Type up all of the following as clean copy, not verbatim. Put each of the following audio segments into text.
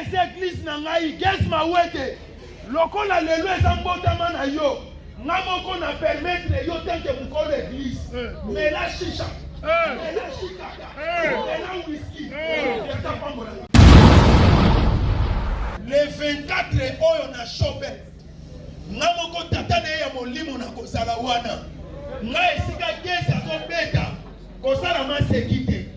ese église na ngai ges mawete lokola lelo eza mbotama na yo nga moko na permettre yo tanke mokolo église mais la chicha mais la chikaka mais la whisky yata pambola le 24 oyo na shope nga moko tata na ya molimo na kozala wana nga esika ges azobeta kosala masekite.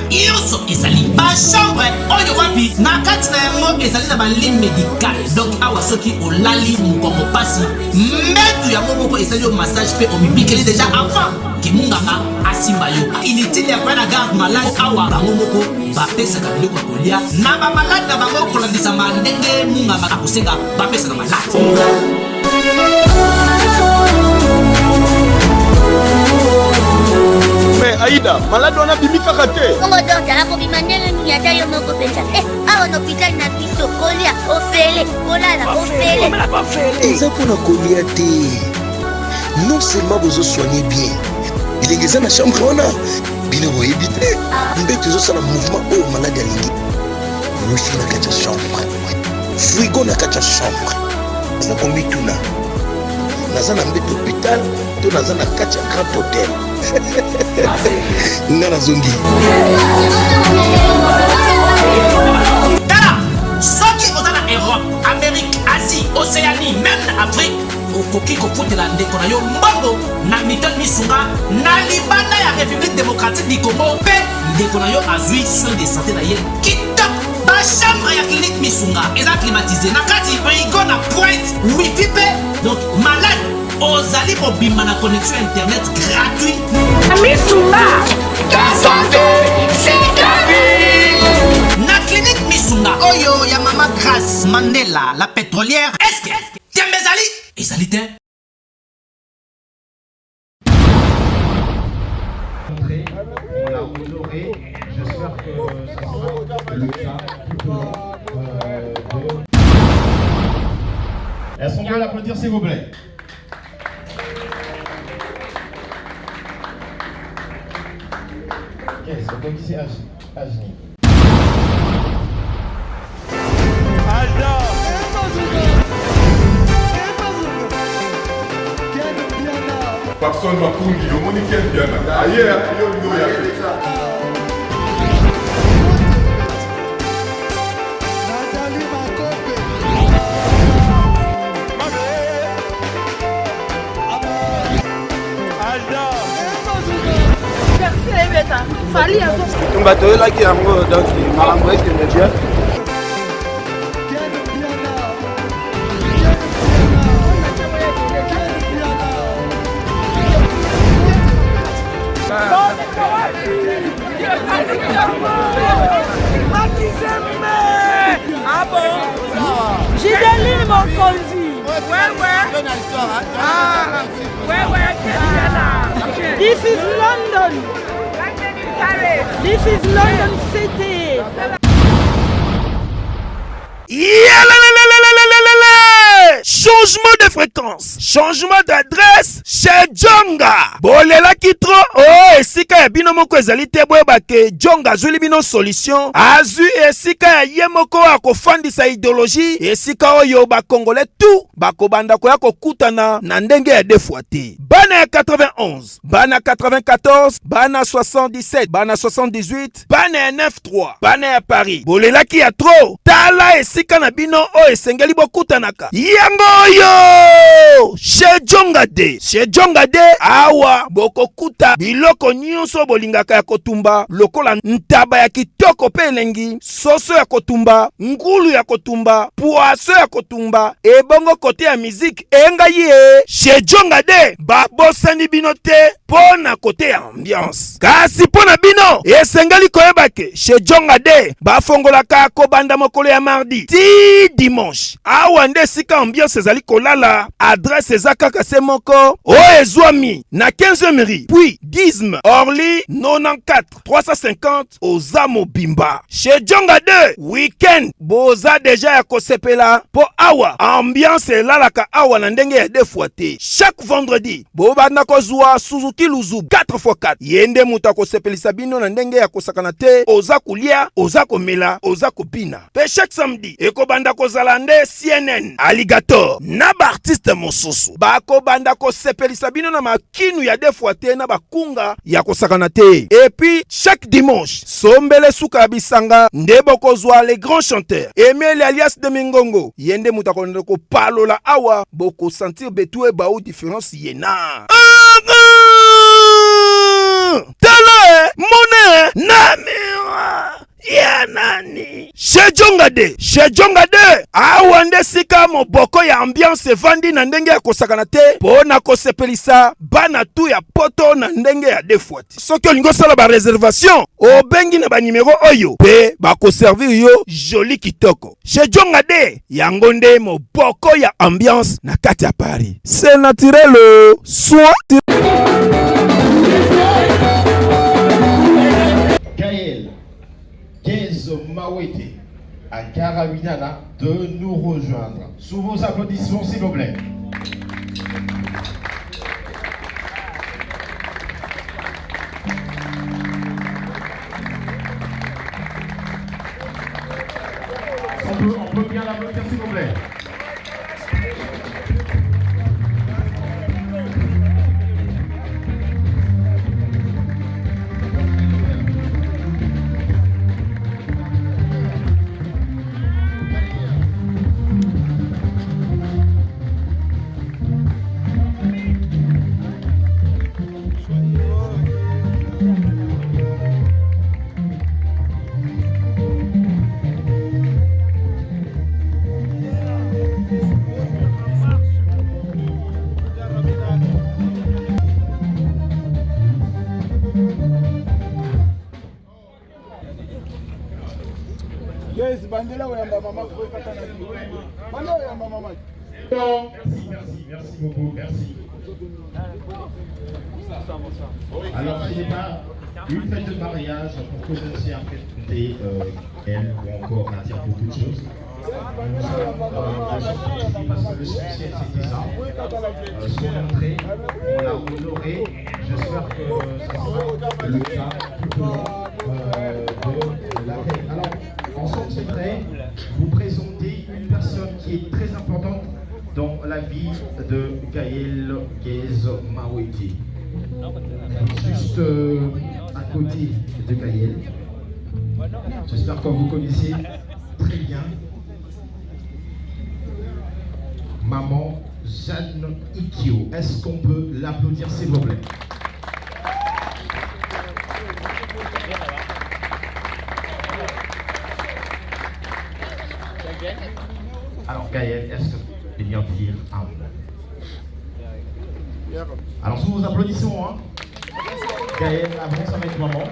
Yoso ezali ba chambre oyo wapi na kati na yango ezali na ba ligne médicale donc awa soki olali mukongo pasi metu yango moko ezali yo massage pe omibikeli déjà avant kimunganga asimba yo inutile ya na garde malade awa bango moko bapesaka biloko ya kolia na ba malade na bango kolandisa mandenge munganga akosenga bapesaka malade. Mais Aïda, malade on a bimi kakaté. On va donc la copimandele ni ata yo moko pensa. A on hôpital na biso kolia ofele, kolala ofele. Eza pona kolia te. Non seulement vous soignez bien. Il est dans la chambre on a bino bo éviter. Mbeto zo sala mouvement au malade alingi. Wifi na kacha chambre. Frigo na kacha chambre. Na kombi tuna. Nazana mbeto hôpital, to nazana kacha grand hôtel. Nana zongi. Tala, soki ozana Europe, Amérique, Asie, Océanie, même Afrique, okoki kofutela ndeko na yo mbongo na Milton Misunga na libanda ya République démocratique du Congo pe ndeko na yo azui soin de santé na ye kitoko. Ba chambre ya clinique Misunga eza climatisé na kati frigo na pointe wifi pe donc malade ozali kobima na connexion internet gratuit. Misunga, ta santé, c'est ta vie. Na clinique Misunga oyo ya Mama Grace Mandela la pétrolière. Est-ce que Tiembezali ezali te? On a honoré, j'espère que ce sera le cas tout au long de... Est-ce qu'on peut l'applaudir s'il vous plaît? Ok, c'est donc ici Ajni. Papson Mapungi, le monde qui est bien. Ailleurs, il y a Fali a un bateau là qui a donc malambo est bien. Ah bon? J'ai des lignes mon conduit. Ouais. Ah, ouais. This is London. This is London City. Changement de fréquence, changement d'adresse chez Djonga. Bolela kitro, oh esika ya bino moko ezali te boyeba ke Djonga azuli bino solution. Azui esika ya ye moko akofandisa idéologie, esika oyo ba Congolais tout bakobanda koya kokutana na ndenge ya defwa te. Bana ya 91, bana 94, bana 77, bana 78, bana ya 93, bana ya Paris. Bolela ki ya tro, tala esika na bino o esengeli bokutanaka. Yango yo! Chez Djonga de awa bokokuta biloko nyonso bolingaka ya kotumba lokola ntaba ya kitoko pe elengi, soso ya kotumba, ngulu ya kotumba, poaso ya kotumba, ebongo kote ya musique enga ye. Chez Djonga de babosani bino te pona kote ya ambiance. Kasi pona bino esengeli koyeba ke chez Djonga de bafongolaka kobanda mokolo ya mardi ti dimanche. Awa nde sika ambiance ezali kolala Kozala adresse ezakaka se moko o ezwami na 15e rue puis Gizme Orly 94 350 oza mobimba chez Djonga 2 weekend boza deja ya kosepela po awa ambiance elalaka awa na ndenge ya defuate chaque vendredi bobanda kozwa Suzuki Luzu 4x4 yende muta kosepelisa bino na ndenge ya kosakana te oza kulia oza komela oza kopina pe chaque samedi ekobanda kozala nde CNN Alligator na ba artiste mosusu bakobanda kosepelisa bino na makinu ya defuate na bakunga ya kosakana te et puis chaque dimanche sombele suka bisanga nde bokozwa les grands chanteurs Emile alias de Mingongo yende muta konde ko palola awa boko sentir betue ba ou différence yena tele mone namira ya nani chez Djonga 2 awa nde sika moboko ya ambiance evandi na ndenge ya kosakana te po na kosepelisa bana tu ya poto na ndenge ya defuati soki olingo sala ba réservation obengi na ba numéro oyo pe bakoservir yo joli kitoko chez Djonga 2 yango nde moboko ya ambiance na kati ya Paris c'est naturel soit Mawete à Karabinana de nous rejoindre. Sous vos applaudissements, s'il vous plaît. On peut bien l'applaudir, s'il vous plaît. Yes, bandela oyamba mama ko katana ki. Bandela oyamba mama. Merci beaucoup, merci. Alors, ce n'est pas une fête de mariage pour que je ne sais après écouter elle ou encore à dire beaucoup de choses. Parce que le succès c'était ça. Son entrée, on l'a honoré. J'espère que ça sera le cas tout au long de la fête. Alors, ensemble, j'aimerais vous présenter une personne qui est très importante dans la vie de Gaël Guez Mawete. Juste à côté de Gaël. J'espère que vous connaissez très bien Maman Jeanne Ikio. Est-ce qu'on peut l'applaudir, s'il vous plaît? Alors Gaël, est-ce que vous pouvez bien dire un mot? Alors sous vos applaudissements, hein. Gaël avance avec maman.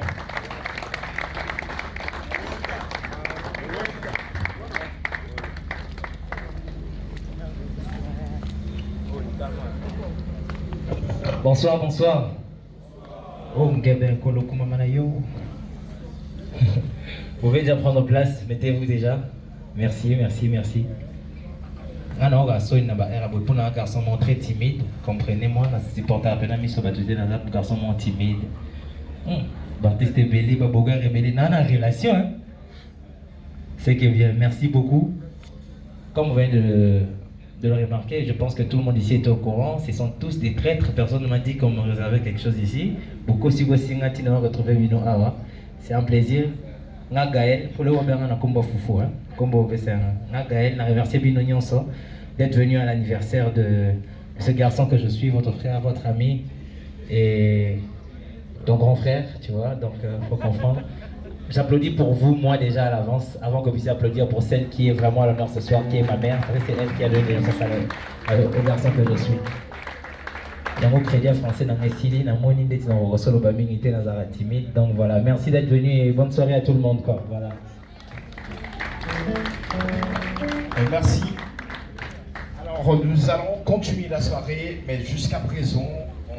Bonsoir, bonsoir. Oh, Ngebe Kolokuma Manayo. Vous pouvez déjà prendre place, mettez-vous déjà. Merci, merci, merci. Ah non, garçon, il n'a pas un garçon très timide. Comprenez-moi, c'est porté à peine à mis sur un garçon timide. Baptiste Belé, Baboga Rebélé, non, en relation. Hein? C'est que bien, merci beaucoup. Comme vous venez de le remarquer, je pense que tout le monde ici est au courant. Ce sont tous des traîtres. Personne ne m'a dit qu'on me réservait quelque chose ici. Beaucoup si vous retrouvé Mino Awa. C'est un plaisir. Nga Gaël, pour le voir na kombo foufou, hein. Kombo besser. Nga Gaël, na remercié Bino Nyonso d'être venu à l'anniversaire de ce garçon que je suis, votre frère, votre ami et ton grand frère, tu vois. Donc, faut comprendre. J'applaudis pour vous, moi déjà à l'avance, avant que vous puissiez applaudir pour celle qui est vraiment à l'honneur ce soir, qui est ma mère. C'est elle qui a donné ça au garçon que je suis. Dans mon crédit français, dans mes silés, dans mon idée, dans mon ressort, dans Nazara timide. Donc voilà, merci d'être venu et bonne soirée à tout le monde, quoi. Voilà. Merci. Alors Alors, nous allons continuer la soirée, mais jusqu'à présent, on...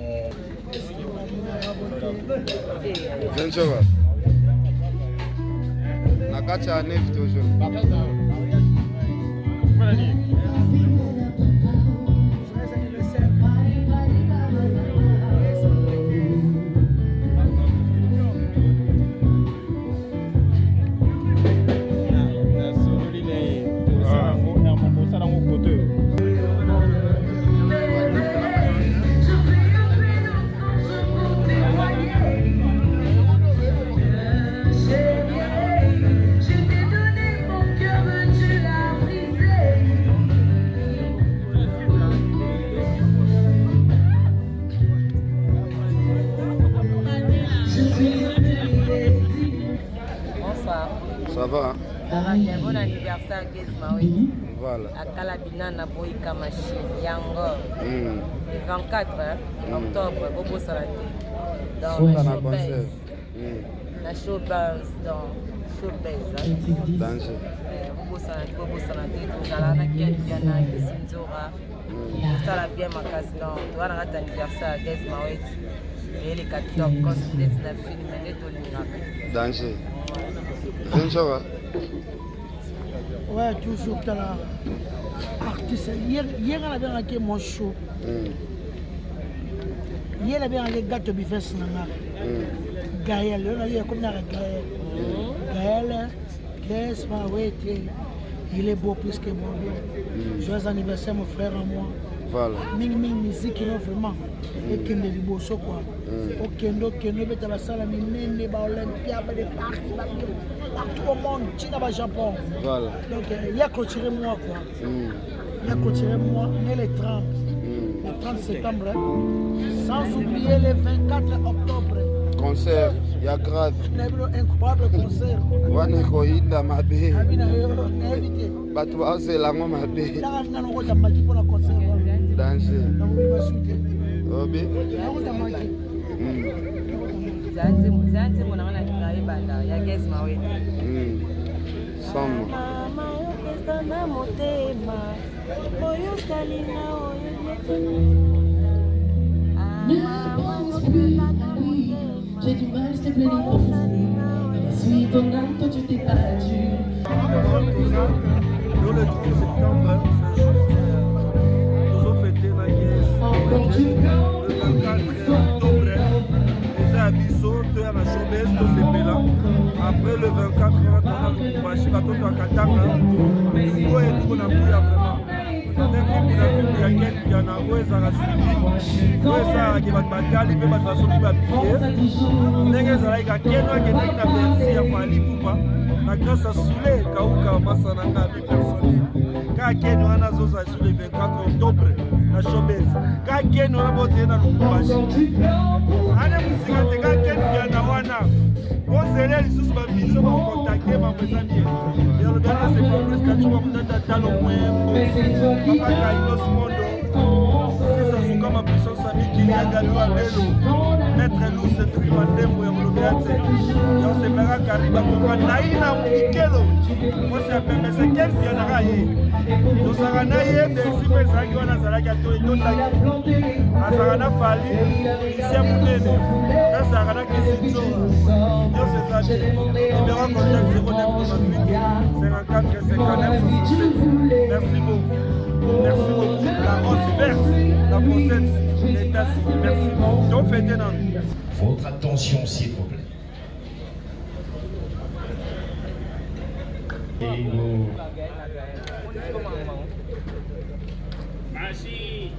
Ça va, hein? Bon anniversaire, Gizmaoui. Voilà. À Kalabina, na Boïka Machine, Yango. Le 24 octobre, Bobo Salati. Dans la showbase. La showbase, dans showbase. Danger. Bobo Salati, tout ça là, na Kiana, Kisinzora. Ça là bien ma casse, non. Tu vas notre anniversaire, Gizmaoui. Et les 4 top, quand tu es dans le film, et tout le miracle. Danger. Ouais, toujours dans la artiste. Hier, on avait regardé mon show. Hier, on avait regardé Gâteau Bifes Nanga. Gaël, on a vu comme Gaël. Gaël, il est beau plus que moi. Joyeux anniversaire, mon frère et moi. Voilà. Ming musique, non vraiment. Et qu'il est beau, quoi. Okendo, beta basala minene, ba Olympia, ba de partout au monde, China, ba Japon. Voilà. Donc, il y a clôturé moi, quoi. Il y a clôturé moi, né le 30. Le 30 septembre. Sans oublier le 24 octobre. Concert, il y a grave. Incroyable concert. Waneko Inda Mabe. Invité. Batou c'est la maman Mabe. Il y a un pour la concert. Danger. Donc, il va shooter. Obi. Zanzi mwana ngai banda ya Gizmaoui. Somme. Mama yokesa na motema. Oyo salina j'ai du mal, s'il te plaît, je suis ton âme, toi tu t'es perdu. Dans le 30 septembre, c'est juste nous avons fêté la guerre. Le 24 octobre, les abisso, tu as la showbase, tu sais là. Après le 24, on a le Kubashi, bateau à Katanga. Nous et tout, on a pris vraiment. Il y a un weza rasili weza ki batali pe batwasoki bapiye ndenge ezalaki keno akendeki na bersi ya Fally Ipupa na grâce à Soulé Kauka masa na nga bi personnel ka keno wana azoza sur le 24 octobre na showbase ka keno wana boze na Lubumbashi ane musika te ka keno ya na wana bozele lisusu babiso bakontacte bamwezani yalobana c'est pas plus kachuka mutata talo mwembo papa Kainos Mondo sisa suka ma puissance amiki ya galo abelo maître Luce Trimandembo ya molobeate ya osembera kariba kwa naina mukelo mwasi apembe se kelfi ya naraye tozaka na ye merci pesaki wana zalaki atoli totaki azalaka na Fally isia munene azalaka na Kisinzora nyonso eza te numéro contact 0998 54 59 67 merci beaucoup. Merci beaucoup. La rose verte, la procède, l'état civil. Merci beaucoup. Donc, fêtez dans nous. Votre attention, s'il vous plaît.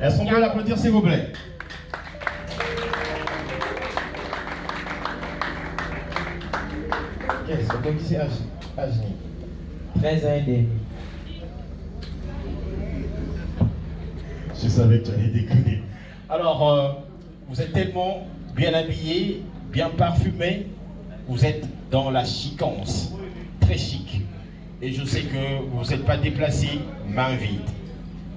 Est-ce qu'on peut l'applaudir, s'il vous plaît? Qu'est-ce que vous dites, Agni? 13 ans et demi. Je savais que tu allais déconner. Alors, vous êtes tellement bien habillé, bien parfumé, vous êtes dans la chicance, très chic. Et je sais que vous n'êtes pas déplacé main vide.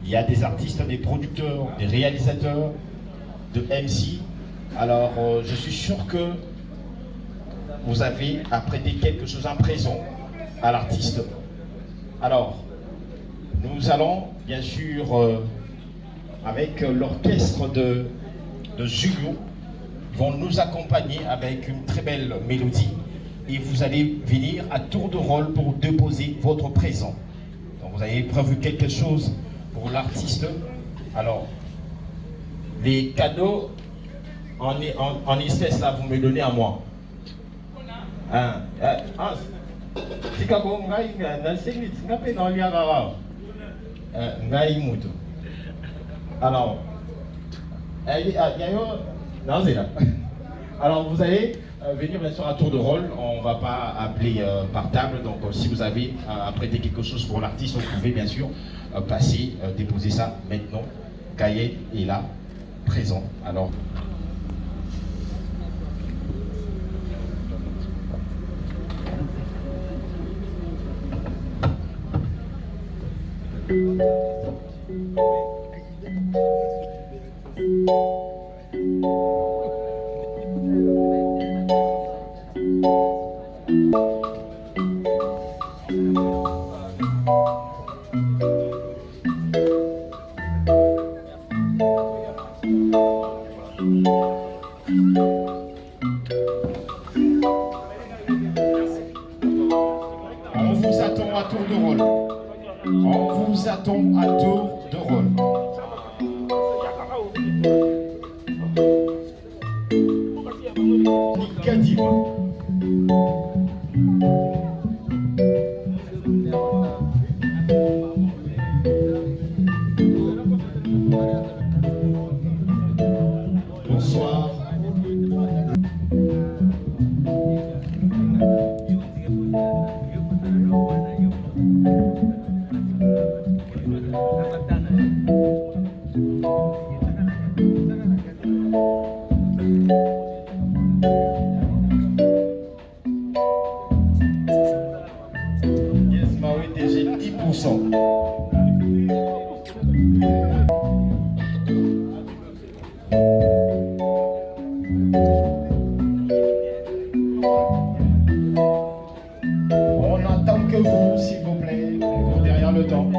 Il y a des artistes, des producteurs, des réalisateurs, de MC. Alors, je suis sûr que vous avez à prêter quelque chose, un présent à l'artiste. Alors, Nous allons, bien sûr, avec l'orchestre de Julio, vont nous accompagner avec une très belle mélodie. Et vous allez venir à tour de rôle pour déposer votre présent. Donc vous avez prévu quelque chose pour l'artiste. Alors, les cadeaux en espèces là, vous me donnez à moi. Alors, alors vous allez venir bien sûr à tour de rôle, on ne va pas appeler par table, donc si vous avez à prêter quelque chose pour l'artiste, vous pouvez bien sûr passer, déposer ça maintenant. Gaël est là, présent. Alors. On vous attend à tour de rôle. On vous attend à tour de rôle. Kadima. Bonsoir. Yes, Maui DG 10%. On n'entend que vous, s'il vous plaît, encore derrière le temps.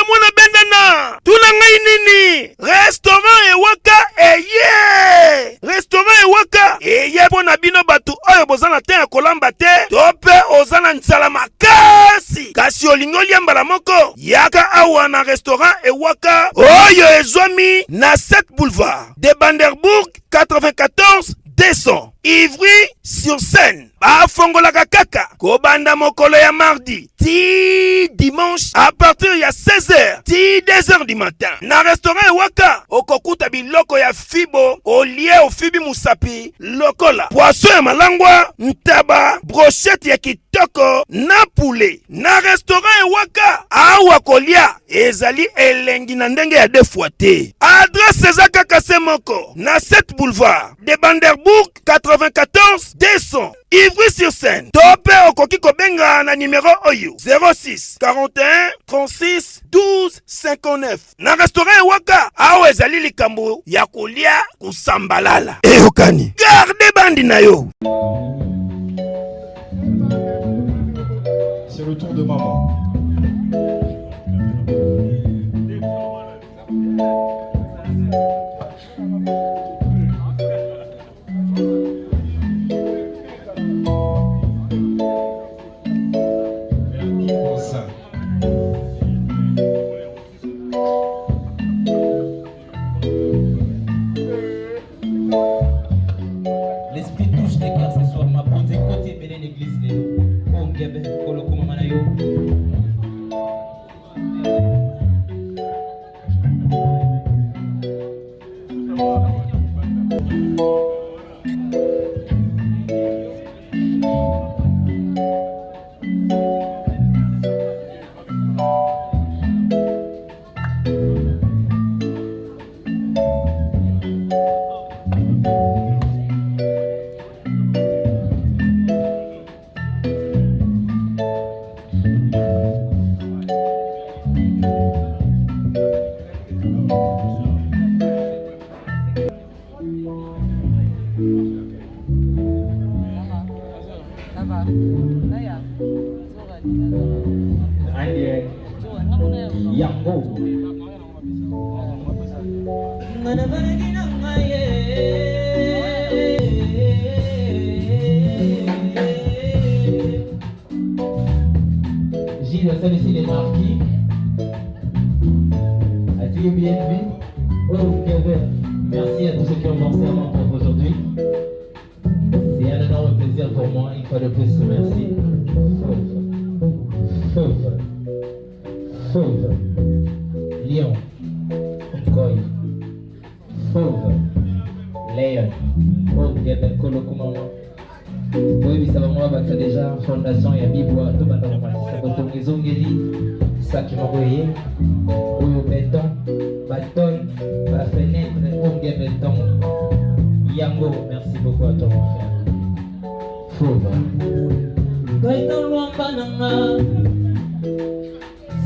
mwana bendana tuna ngai nini restaurant ewaka eye restaurant ewaka eye mpo na bino bato oyo boza na te ya kolamba te to mpe oza na nzala makasi kasi olingi olia mbala moko yaka awa na restaurant ewaka oyo ezwami na 7 boulevard de Banderbourg 94 200 Ivry-sur-Seine. Bafongolaka kaka kobanda mokolo ya mardi ti dimanche à partir ya 16h ti 2h du matin. Na restaurant ewaka okokuta biloko ya fibo olie ofibi musapi lokola poisson ya malangwa, ntaba, brochette ya kitoko na poulet. Na restaurant ewaka awa kolia ezali elengi na ndenge ya defwa te. Adresse eza kaka se moko na 7 boulevard de Banderbourg 94 200 Ivry-sur-Seine. Tope okoki kobenga na numéro oyo 06 41 36 12 59. Na restaurant ewaka awa ezali likambo ya kolia kusambalala. Eyokani garde bandi na yo. C'est le tour de maman. Gilles, ça ici les marquis. As-tu bien vu? Oh, merci à tous ceux qui ont pensé à moi pour aujourd'hui. C'est un énorme plaisir pour moi, une fois de plus, merci. Fauve. Lion. Goy. Fauve. Léon. Oh, Gabin Kolokumama. Oui, ça va moi, ça déjà, fondation et Bibwa, tout le monde, ça va tomber zongeli, ça qui m'a envoyé, au béton, bâton, la fenêtre, on gagne béton. Yango, merci beaucoup à toi, mon frère. Fauve. Gaëtan Luambananga,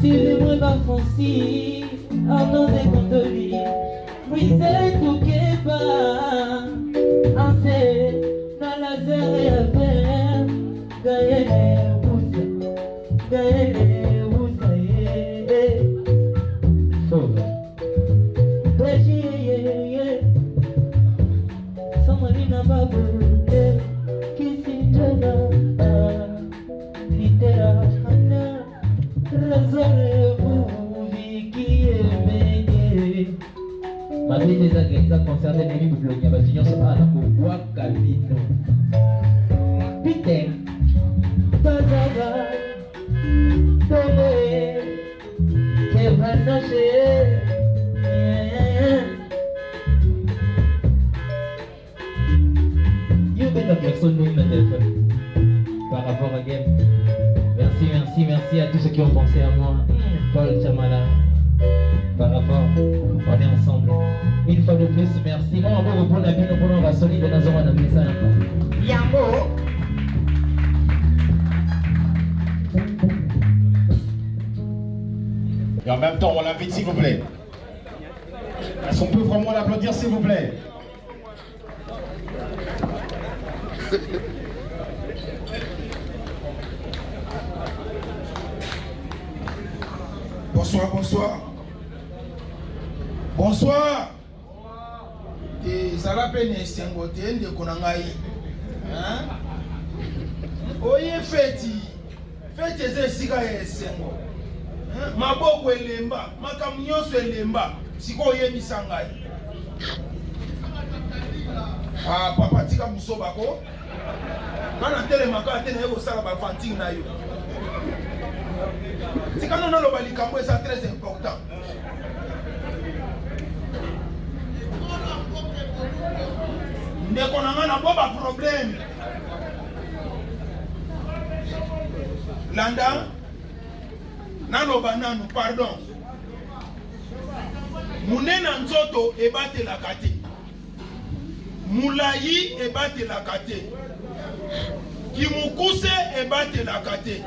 si le monde va foncer, Arnaud des Gondoli, Brisé Toukeba, Ansé, Nalazer et Aver, Gaëlle Ouza, Fauve. Béjie, Samarina Babou, Kissinjana, Litera Hana, Razorez-vous, Vicky et Ménier. Ma vie des agresseurs concernés les livres bloqués, ma fille sur la pourquoi Calvino. Putain. Bazaba, Tolé, Kevin Naché. You better personne ne me téléphone par rapport à Game. Merci à tous ceux qui ont pensé à moi. Paul Chamala. Par rapport, on est ensemble. Une fois de plus, merci. Moi, on va reprendre la vie, on va solide dans un monde de ça. Yango. Et en même temps, on l'invite s'il vous plaît. Est-ce qu'on peut vraiment l'applaudir s'il vous plaît? Bonsoir, bonsoir. Bonsoir. Et ça l'appelle Sengoté de Konangaï. Oye feti. Feti ezesika esengo. Maboko elemba, makamnyoso elemba. Siko yebisa ngai. Ah papa tika musobako. Kana telemaka tena yebo sala ba fanting na yo. Tika nono lo balikambo c'est très important. Ndeko nanga na boba problème. Landa nano banano pardon. Munena nzoto ebate la kate. Mulayi ebate la kate. Kimukuse ebate la kate.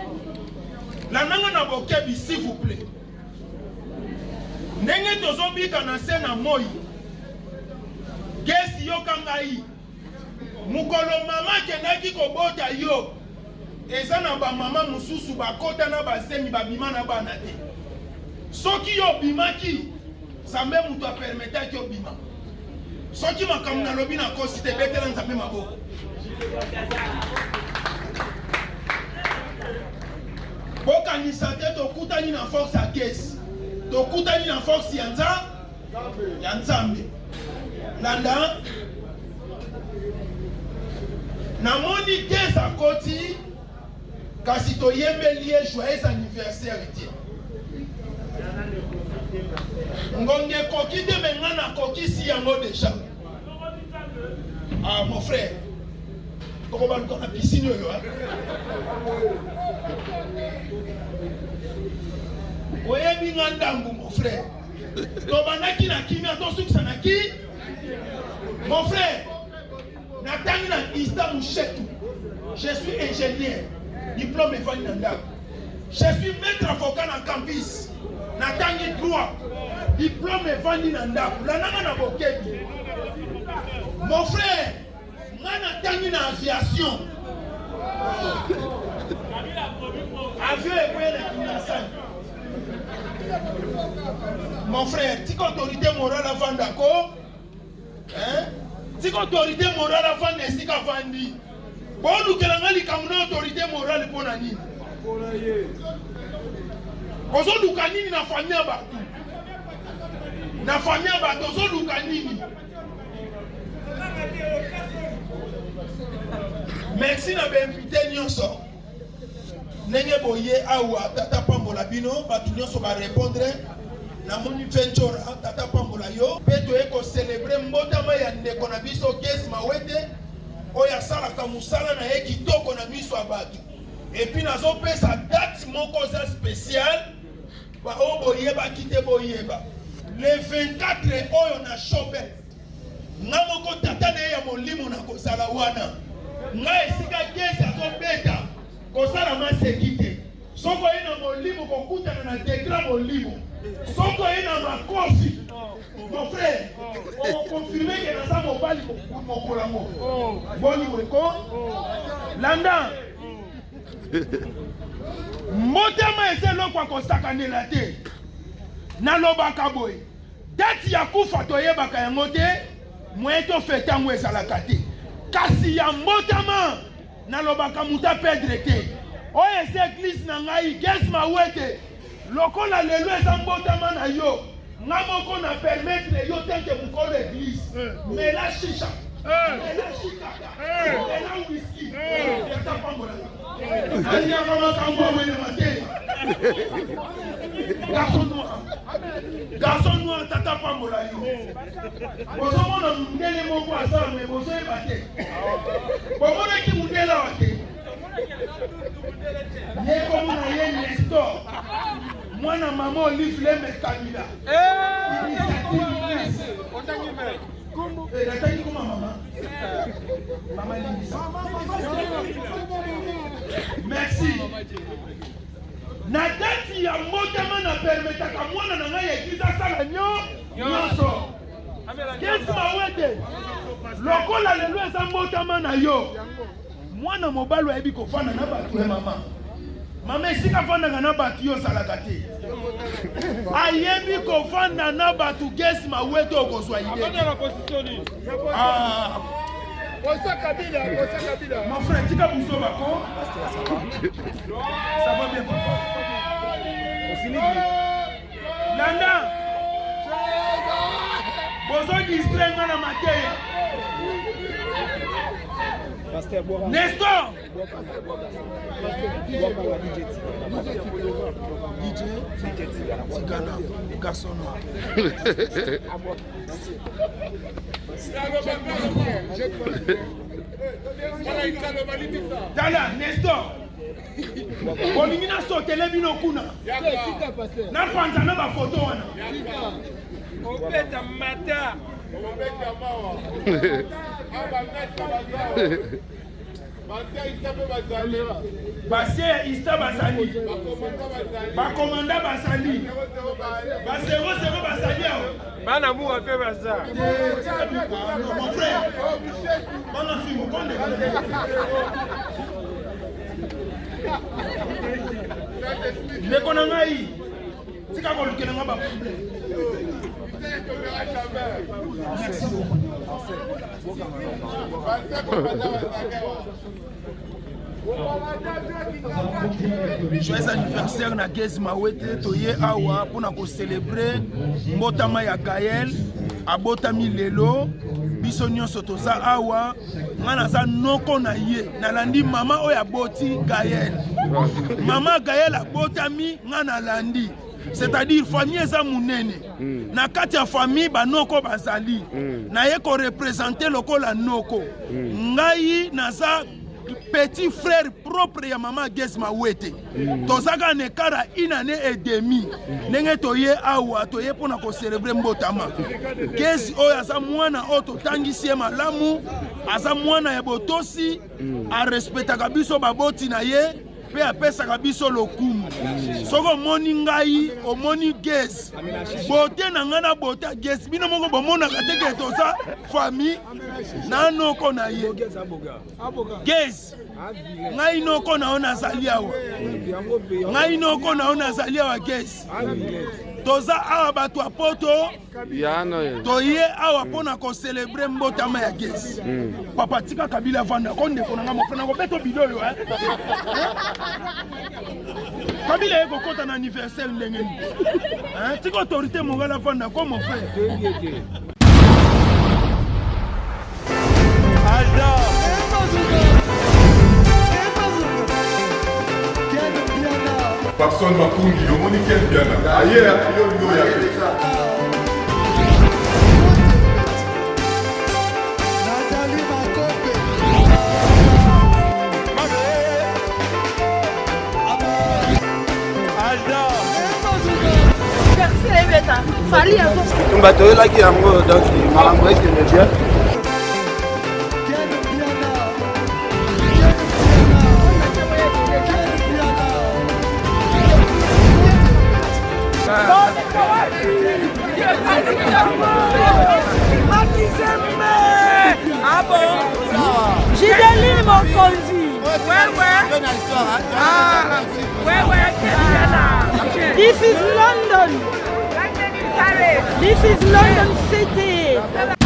La nanga na bokebi s'il vous plaît. Ndenge tozobika na sena moi. Gesi yo kangai. Mukolo mama kendaki kobota yo. Eza na ba mama mususu bakota na basemi babima na bana te. Soki yo bimaki, Zambe mutu a permettre yo bima. Soki makamu na lobi na kosi te betela nzambe maboko. Boka ni sate to kutani na force a gesi. To kutani na force ya nzambe. Landa na moni kesa koti kasi to yembeli joyeux anniversaire tie. Ngonge koki te mengana koki si yango deja. Ah, mon frère. Comment on va dans la piscine, Oye bingandangu, mon frère. Tobanaki na kimia, tosukisa na ki. Mon frère, Nathan na Ista Mouchetou. Je suis ingénieur, diplôme Evani Nanda. Je suis maître avocat dans le campus. Nathan droit, diplôme Evani Nanda. Lananga na bokebi. Mon frère, Nathan na aviation. Avion est prêt à Kinassan. Mon frère, si autorité morale avant d'accord, hein? Si autorité morale avant de s'y cavandi, bon nous que la autorité morale pour nani. Ozo lukanini na famille abatu. Na famille abatu ozo lukanini. Merci na invité nyonso. Nenge boye awa tata pambola bino batu nyonso ba répondre na moni ventura tata pambola yo peto eko célébrer mbotama ya ndeko na biso Gesi Mawete oya sala kamusala na ekitoko na biso abatu et puis nazo pesa date moko za spécial ba oboye ba kite boyeba le 24 oyo na shope nga moko tata na ya molimo na kozala wana nga esika Gesi azobeta kosala masekite soko ina molimo kokutana na dekra molimo soko ina makofi mon frère on confirme que na sa mobali mokolango boni weko landa motema eselo kwa kosakanela te nalobaka boye dati ya kufa toyebaka yango te mweto fetango ezalaka te kasi ya mbotama nalobaka muta perdre te oyo ese église na ngai Gesi Mawete lokola lelo eza mbotama na yo nga moko na permettre yo teke mukolo église mela shisha mela shikaka mela whisky yata pambola ania kama kambo mwene mate garçon noir tata pambola yo bozo mona mundele moko asala me bozo ebate bomona ki mundela wate Yeko muna ye Nestor mwana mama Olive Leme Kabila nataki kuma mama mama Lisa merci na dati ya motema na permetaka mwana na ngai eglize asala nyonso Gesi Mawete lokola lelo eza motema na yo mwana mobali ayebi kofanda na bato ya mama esika fandaka na bato yo osalaka te ayebi kofanda na bato Gesi Mawete okozwa ide mon frère tika buso bako ça va bien papa Landa bozo distrenga na mateya Nestor DJ Tigana garçon noir Dala Nestor Olimina sotele bino kuna na panza na ba photo wana opeta mata Basia Ista Basali Bakomanda Basali Basero Basali Bana mou ape basa mon frère Bana fimo konde Ndeko na ngai tika kolukela nga ba merci joyeux anniversaire na Gesi Mawete toye awa pour célébrer mbotama ya Gaël abotami lelo biso nyonso toza awa nga naza noko na ye nalandi mama oyo aboti Gaël mama Gaël abotami nga nalandi c'est-à-dire famille eza munene na kati ya famille banoko bazali na ye ko représenter lokola noko ngai naza petit frère propre ya mama Gezi Mawete tozaka na ekara 1 année et demi ndenge toye awa toye mpona kocelebre mbotama Gezi oyo aza mwana oyo totangisi ye malamu aza mwana ya botosi arespectaka biso baboti na ye pe apesaka biso lokumu soko omoni ngai omoni Gezi bote na ngai na bote ya Gezi bino moko bomonaka teke toza famille na noko na ye Gezi ngai noko na yo nazali awa ngai noko na yo nazali awa Gezi toza awa bato ya poto toye awa mpona kocelebre mbotama ya Gezi papa tika Kabila avanda kondeko na nga mofana kobeto bidoyo Kabila ye kokota na anniversaire ndenge nini tika autorité mongala avanda ko mon frère Pakson Mapungi, le monde qui est bien là. Ailleurs, il y a fait ça. bato oyelaki yango donc makambo ekende bien. Ah bon? Gideline Mokonzi. This is London. This is London City.